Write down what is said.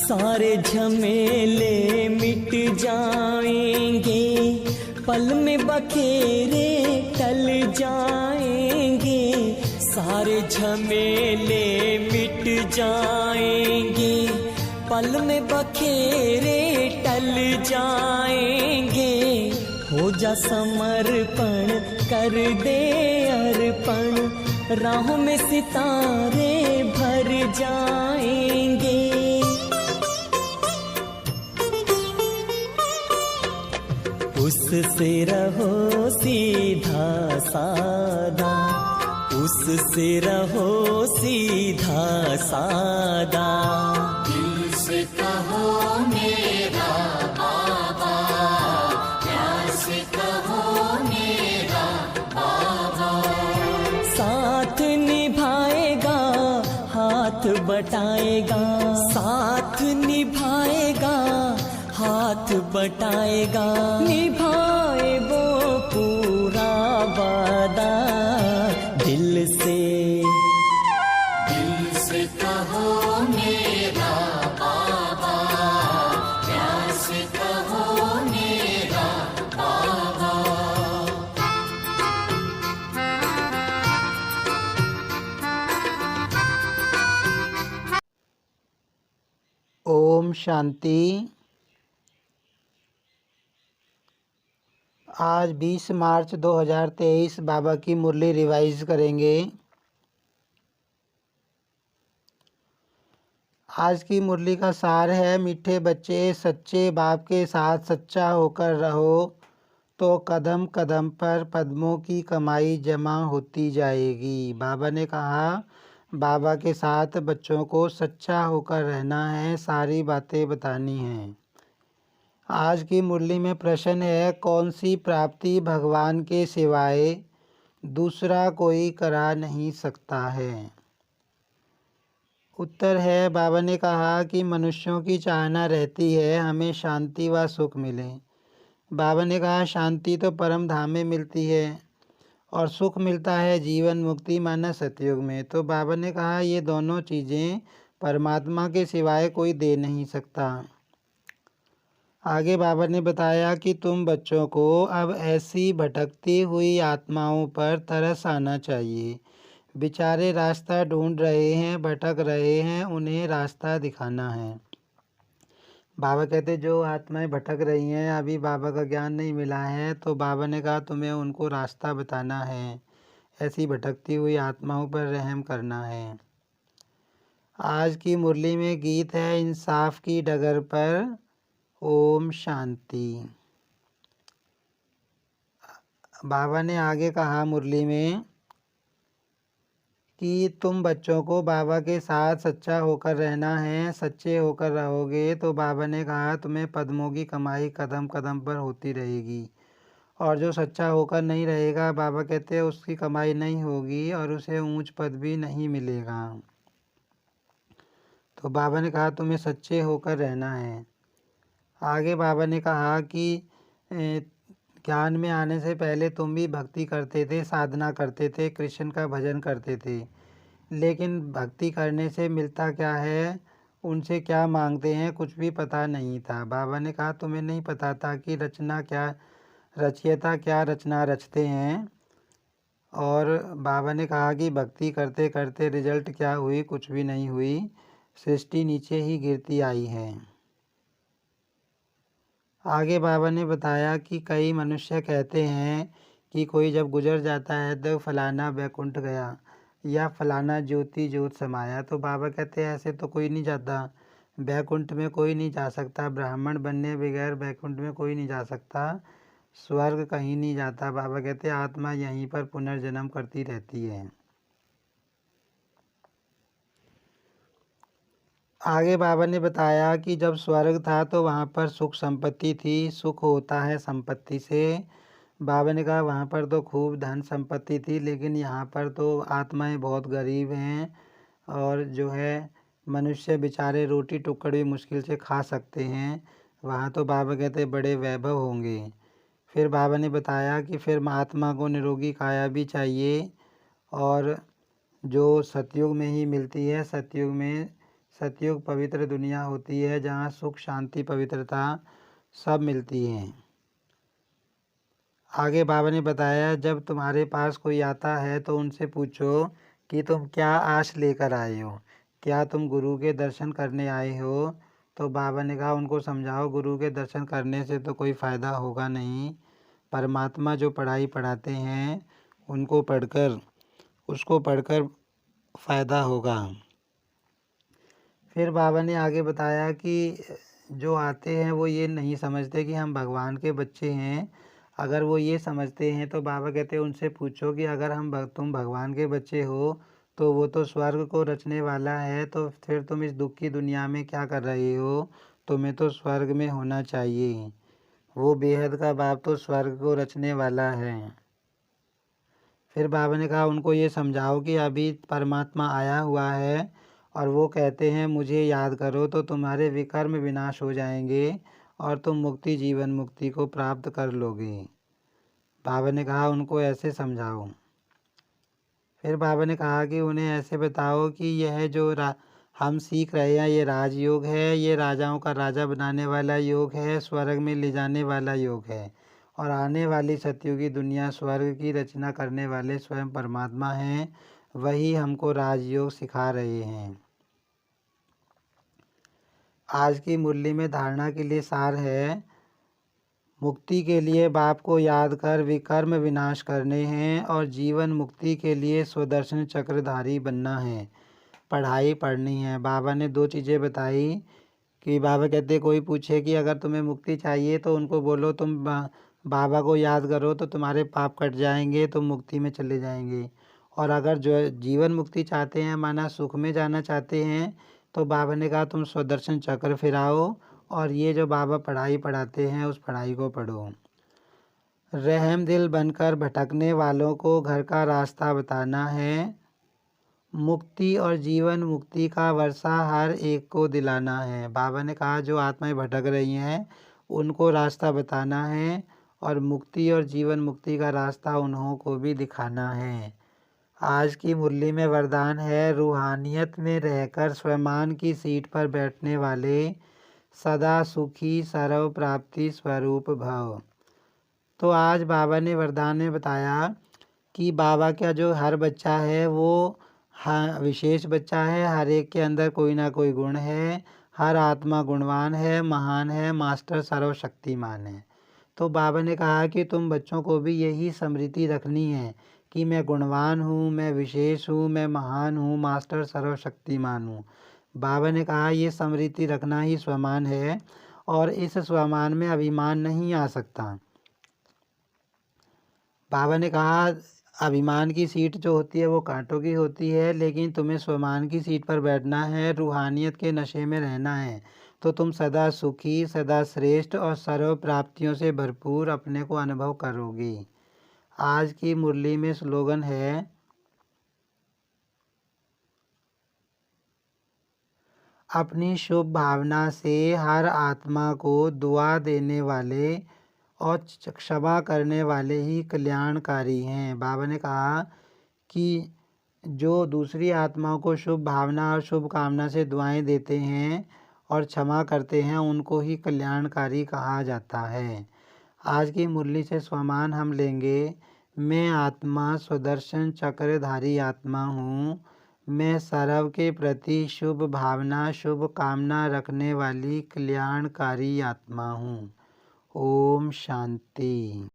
सारे झमेले मिट जाएंगे, पल में बखेरे टल जाएंगे। सारे झमेले मिट जाएंगे, पल में बखेरे टल जाएंगे। हो जा समर्पण, कर दे अर्पण, राहों में सितारे भर जाएंगे। उससे रहो सीधा सादा, उससे रहो सीधा सादा। दिल से कहो मेरा बाबा, प्यार से कहो मेरा बाबा। साथ निभाएगा, हाथ बटाएगा, साथ निभाएगा, हाथ बटाएगा। निभाए वो पूरा वादा, दिल से कहो मेरा बाबा, प्यार से कहो मेरा बाबा। ओम शांति। आज 20 मार्च 2023 बाबा की मुरली रिवाइज करेंगे। आज की मुरली का सार है, मीठे बच्चे सच्चे बाप के साथ सच्चा होकर रहो तो कदम कदम पर पद्मों की कमाई जमा होती जाएगी। बाबा ने कहा बाबा के साथ बच्चों को सच्चा होकर रहना है, सारी बातें बतानी हैं। आज की मुरली में प्रश्न है, कौन सी प्राप्ति भगवान के सिवाय दूसरा कोई करा नहीं सकता है। उत्तर है, बाबा ने कहा कि मनुष्यों की चाहना रहती है हमें शांति व सुख मिले। बाबा ने कहा शांति तो परम धाम में मिलती है और सुख मिलता है जीवन मुक्ति माना सतयुग में। तो बाबा ने कहा ये दोनों चीज़ें परमात्मा के सिवाय कोई दे नहीं सकता। आगे बाबा ने बताया कि तुम बच्चों को अब ऐसी भटकती हुई आत्माओं पर तरस आना चाहिए। बेचारे रास्ता ढूंढ रहे हैं, भटक रहे हैं, उन्हें रास्ता दिखाना है। बाबा कहते जो आत्माएं भटक रही हैं, अभी बाबा का ज्ञान नहीं मिला है, तो बाबा ने कहा तुम्हें उनको रास्ता बताना है, ऐसी भटकती हुई आत्माओं पर रहम करना है। आज की मुरली में गीत है, इंसाफ की डगर पर ओम शांति। बाबा ने आगे कहा मुरली में कि तुम बच्चों को बाबा के साथ सच्चा होकर रहना है, सच्चे होकर रहोगे तो बाबा ने कहा तुम्हें पद्मों की कमाई कदम कदम पर होती रहेगी। और जो सच्चा होकर नहीं रहेगा, बाबा कहते हैं उसकी कमाई नहीं होगी और उसे ऊंच पद भी नहीं मिलेगा। तो बाबा ने कहा तुम्हें सच्चे होकर रहना है। आगे बाबा ने कहा कि ज्ञान में आने से पहले तुम भी भक्ति करते थे, साधना करते थे, कृष्ण का भजन करते थे, लेकिन भक्ति करने से मिलता क्या है, उनसे क्या मांगते हैं, कुछ भी पता नहीं था। बाबा ने कहा तुम्हें नहीं पता था कि रचना क्या, रचयिता क्या रचना रचते हैं। और बाबा ने कहा कि भक्ति करते करते रिजल्ट क्या हुई, कुछ भी नहीं हुई, सृष्टि नीचे ही गिरती आई है। आगे बाबा ने बताया कि कई मनुष्य कहते हैं कि कोई जब गुजर जाता है तो फलाना वैकुंठ गया या फलाना ज्योति ज्योत समाया। तो बाबा कहते हैं ऐसे तो कोई नहीं जाता, वैकुंठ में कोई नहीं जा सकता, ब्राह्मण बनने बगैर वैकुंठ में कोई नहीं जा सकता, स्वर्ग कहीं नहीं जाता। बाबा कहते हैं आत्मा यहीं पर पुनर्जन्म करती रहती है। आगे बाबा ने बताया कि जब स्वर्ग था तो वहाँ पर सुख संपत्ति थी, सुख होता है संपत्ति से। बाबा ने कहा वहाँ पर तो खूब धन संपत्ति थी, लेकिन यहाँ पर तो आत्माएं बहुत गरीब हैं और जो है मनुष्य बेचारे रोटी टुकड़ भी मुश्किल से खा सकते हैं। वहाँ तो बाबा कहते बड़े वैभव होंगे। फिर बाबा ने बताया कि फिर महात्मा को निरोगी काया भी चाहिए और जो सतयुग में ही मिलती है, सतयुग में सतयुग पवित्र दुनिया होती है जहाँ सुख शांति पवित्रता सब मिलती हैं। आगे बाबा ने बताया, जब तुम्हारे पास कोई आता है तो उनसे पूछो कि तुम क्या आश लेकर आए हो, क्या तुम गुरु के दर्शन करने आए हो। तो बाबा ने कहा, उनको समझाओ, गुरु के दर्शन करने से तो कोई फ़ायदा होगा नहीं। परमात्मा जो पढ़ाई पढ़ाते हैं उसको पढ़कर फ़ायदा होगा। फिर बाबा ने आगे बताया कि जो आते हैं वो ये नहीं समझते कि हम भगवान के बच्चे हैं। अगर वो ये समझते हैं तो बाबा कहते हैं उनसे पूछो कि अगर तुम भगवान के बच्चे हो तो वो तो स्वर्ग को रचने वाला है, तो फिर तुम इस दुख की दुनिया में क्या कर रहे हो। तुम्हें तो स्वर्ग में होना चाहिए। वो बेहद का बाप तो स्वर्ग को रचने वाला है। फिर बाबा ने कहा, उनको ये समझाओ कि अभी परमात्मा आया हुआ है और वो कहते हैं मुझे याद करो, तो तुम्हारे विकर्म विनाश हो जाएंगे और तुम मुक्ति जीवन मुक्ति को प्राप्त कर लोगे। बाबा ने कहा, उनको ऐसे समझाओ। फिर बाबा ने कहा कि उन्हें ऐसे बताओ कि यह जो हम सीख रहे हैं ये राजयोग है, ये राजाओं का राजा बनाने वाला योग है, स्वर्ग में ले जाने वाला योग है। और आने वाली सतयुगी दुनिया स्वर्ग की रचना करने वाले स्वयं परमात्मा हैं, वही हमको राजयोग सिखा रहे हैं। आज की मुरली में धारणा के लिए सार है, मुक्ति के लिए बाप को याद कर विकर्म विनाश करने हैं और जीवन मुक्ति के लिए स्वदर्शन चक्रधारी बनना है। पढ़ाई पढ़नी है। बाबा ने 2 चीज़ें बताई कि बाबा कहते कोई पूछे कि अगर तुम्हें मुक्ति चाहिए तो उनको बोलो तुम बाबा को याद करो तो तुम्हारे पाप कट जाएंगे, तुम मुक्ति में चले जाएंगे। और अगर जो जीवन मुक्ति चाहते हैं, माना सुख में जाना चाहते हैं, तो बाबा ने कहा तुम स्वदर्शन चक्र फिराओ और ये जो बाबा पढ़ाई पढ़ाते हैं उस पढ़ाई को पढ़ो। रहम दिल बनकर भटकने वालों को घर का रास्ता बताना है। मुक्ति और जीवन मुक्ति का वर्षा हर एक को दिलाना है। बाबा ने कहा जो आत्माएं भटक रही हैं उनको रास्ता बताना है और मुक्ति और जीवन मुक्ति का रास्ता उन्हों को भी दिखाना है। आज की मुरली में वरदान है, रूहानियत में रहकर स्वमान की सीट पर बैठने वाले सदा सुखी सर्व प्राप्ति स्वरूप भव। तो आज बाबा ने वरदान में बताया कि बाबा का जो हर बच्चा है वो विशेष बच्चा है, हर एक के अंदर कोई ना कोई गुण है, हर आत्मा गुणवान है, महान है, मास्टर सर्वशक्तिमान है। तो बाबा ने कहा कि तुम बच्चों को भी यही स्मृति रखनी है कि मैं गुणवान हूँ, मैं विशेष हूँ, मैं महान हूँ, मास्टर सर्वशक्तिमान हूँ। बाबा ने कहा ये स्मृति रखना ही स्वमान है और इस स्वमान में अभिमान नहीं आ सकता। बाबा ने कहा अभिमान की सीट जो होती है वो कांटों की होती है, लेकिन तुम्हें स्वमान की सीट पर बैठना है, रूहानियत के नशे में रहना है, तो तुम सदा सुखी, सदा श्रेष्ठ और सर्व प्राप्तियों से भरपूर अपने को अनुभव करोगे। आज की मुरली में स्लोगन है, अपनी शुभ भावना से हर आत्मा को दुआ देने वाले और क्षमा करने वाले ही कल्याणकारी हैं। बाबा ने कहा कि जो दूसरी आत्माओं को शुभ भावना और शुभ कामना से दुआएं देते हैं और क्षमा करते हैं उनको ही कल्याणकारी कहा जाता है। आज की मुरली से स्वमान हम लेंगे, मैं आत्मा स्वदर्शन चक्रधारी आत्मा हूँ, मैं सर्व के प्रति शुभ भावना शुभ कामना रखने वाली कल्याणकारी आत्मा हूँ। ओम शांति।